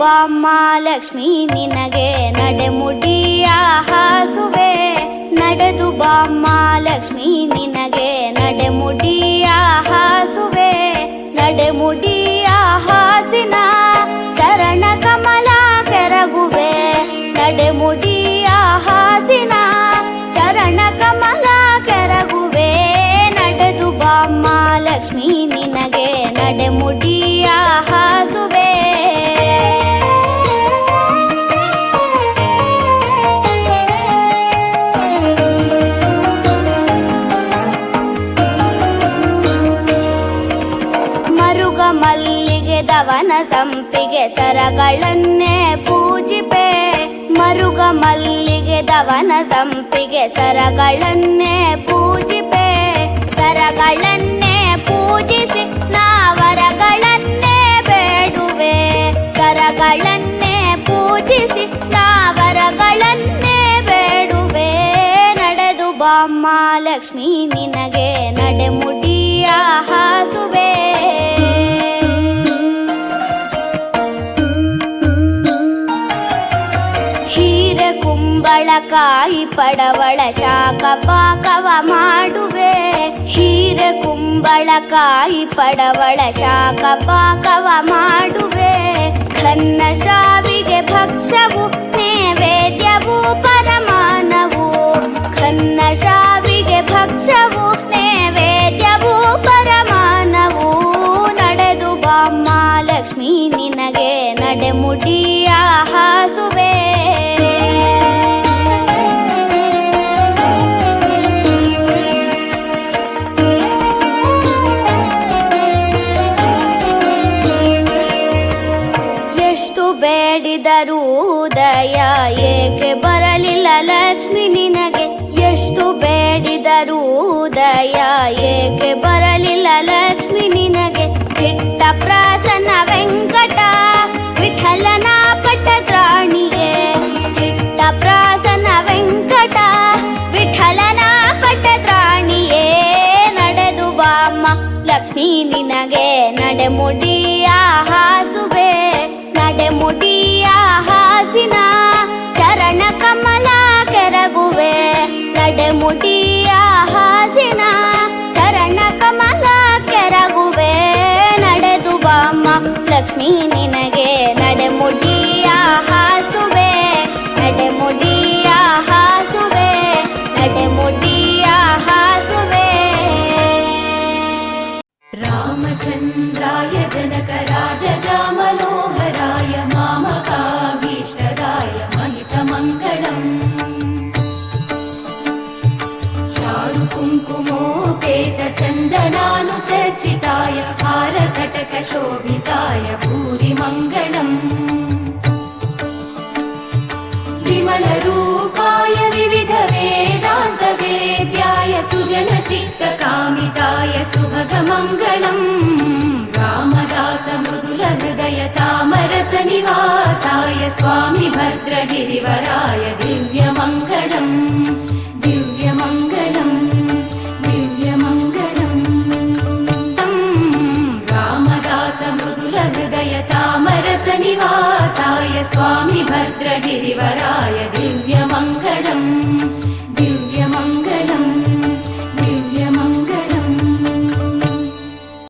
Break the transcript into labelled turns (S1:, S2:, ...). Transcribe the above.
S1: ಬಾಮ್ಮ ಲಕ್ಷ್ಮೀ ನಿನಗೆ ನಡೆಮುಡಿಯ ಹಾಸುವೆ. ನಡೆದು ಬಾಮ್ಮ ಲಕ್ಷ್ಮೀ ನಿನಗೆ ನಡೆಮುಡಿಯ ಹಾಸುವೆ. ನಡೆಮುಡಿಯ ಹಾಸಿನ ಚರಣ ಕಮಲ ಕೆರಗುವೆ. ನಡೆಮುಡಿಯ ಹಾಸಿನ ಚರಣ ಕಮಲ ಕೆರಗುವೆ. ನಡೆದು ಬಾಮ್ಮ ಲಕ್ಷ್ಮೀ ನಿನಗೆ ನಡೆಮುಡಿಯ ಹಾಸುವೆ. ಮರುಗ ಮಲ್ಲಿಗೆ ದವನ ಸಂಪಿಗೆ ಸರಗಳನ್ನೇ ಪೂಜಿಪೆ. ಮರುಗ ಮಲ್ಲಿಗೆ ದವನ ಸಂಪಿಗೆ ಸರಗಳನ್ನೇ ಪೂಜಿಪೆ. ಸರಗಳನ್ನೇ ಪೂಜಿಸಿ ನಾವರಗಳನ್ನೇ ಬೇಡುವೆ. ಸರಗಳನ್ನೇ ಪೂಜಿಸಿ ನಾವರಗಳನ್ನೇ ಬೇಡುವೆ. ನಡೆದು ಬಾಮ್ಮ ಲಕ್ಷ್ಮೀ ನಿನಗೆ ನಡೆಮುಡಿಯ ಹಾಸುವೆ. ಹೀರೆ ಕುಂಬಳಕಾಯಿ ಪಡವಳ ಶಾಖ ಪಾಕವ ಮಾಡುವೆ. ಹೀರೆ ಕುಂಬಳಕಾಯಿ ಪಡವಳ ಶಾಖ ಪಾಕವ ಮಾಡುವೆ. ಖನ್ನ ಶಾವಿಗೆ ಭಕ್ಷವು ನೈವೇದ್ಯವು ಪರಮಾನವು. ಖನ್ನ ಶಾವಿಗೆ ಭಕ್ಷವು ನೈವೇದ್ಯವು ಪರಮಾನವು. ನಡೆದು ಬಾಮ್ಮ ಲಕ್ಷ್ಮೀ ನಿನಗೆ ನಡೆಮುಡಿಯ ಹಾಸುವೆ. ಎಷ್ಟು ಬೇಡಿದರೂ ಉದಯ ಏಕೆ ಬರಲಿಲ್ಲ ಲಕ್ಷ್ಮಿ ನಿನಗೆ. ಎಷ್ಟು ಬೇಡಿದರೂ ಉದಯ ಏಕೆ ಬರಲಿಲ್ಲ ಲಕ್ಷ್ಮಿ ನಿನಗೆ. ಹಿಟ್ಟ ಪ್ರಾಸನ ವೆಂಕಟ ವಿಠಲನ ಪಟ್ಟತ್ರಾಣಿಯೇ. ಹಿಟ್ಟ ಪ್ರಾಸನ ವೆಂಕಟ ವಿಠಲನ ಪಟ್ಟತ್ರಾಣಿಯೇ. ನಡೆದು ಬಾಮ್ಮ ಲಕ್ಷ್ಮೀ ನಿನಗೆ ನಡೆಮುಡಿಯ ಹಾಸುವೆ. ನಡೆಮುಡಿಯ ಹಾಸಿನ ಚರಣ ಕಮಲ ಕೆರಗುವೆ. ನಡೆಮುಡಿಯ ಹಾಸಿನ ಚರಣ ಕಮಲ ಕೆರಗುವೆ. ನಡೆದು ಬಾಮ್ಮ ಲಕ್ಷ್ಮೀ ನಿನಗೆ ನಡೆಮುಡಿಯ ಹಾಸುವೆ. ನಡೆಮುಡಿಯ ಹಾಸುವೆ. ನಡೆಮುಡಿಯ ಹಾಸುವೆ.
S2: ರಾಮಚಂದ್ರಾಯ ಜನಕರಾಜ ಮನೋಹರಾಯ ಮಾಮಕಾಭೀಷ್ಟದಾಯ ಮಹಿತಮಂಗಳಂ. ಚಾರು ಕುಂಕುಮೋಪೇತ ಚಂದನಾನುಚರ್ಚಿತಾಯ ಹಾರಕಟಕ ಶೋಭಿತಾಯ ಭೂರಿಮಂಗಳಂ. ವಿಮಲರೂಪಾಯ ವಿವಿಧ ವೇದಾಂತ ವೇದ್ಯಾಯ ಸುಜನ ಚಿತ್ತ ಕಾಮಿತಾಯ ಸುಭಗಮಂಗಳಂ. ರಾಮದಾಸ ಮೃದುಲ ಹೃದಯ ತಾಮರಸ ನಿವಾಸಾಯ ಸ್ವಾಮಿ ಭದ್ರಗಿರಿವರಾಯ ದಿವ್ಯಮಂಗಳಂ. ದಿವ್ಯಮಂಗಳಂ ದಿವ್ಯಮಂಗಳಂ. ರಾಮದಾಸ ಮೃದುಲ ಹೃದಯ ತಾಮರಸ ನಿವಾಸಾಯ ಸ್ವಾಮಿ ಭದ್ರಗಿರಿವರಾಯ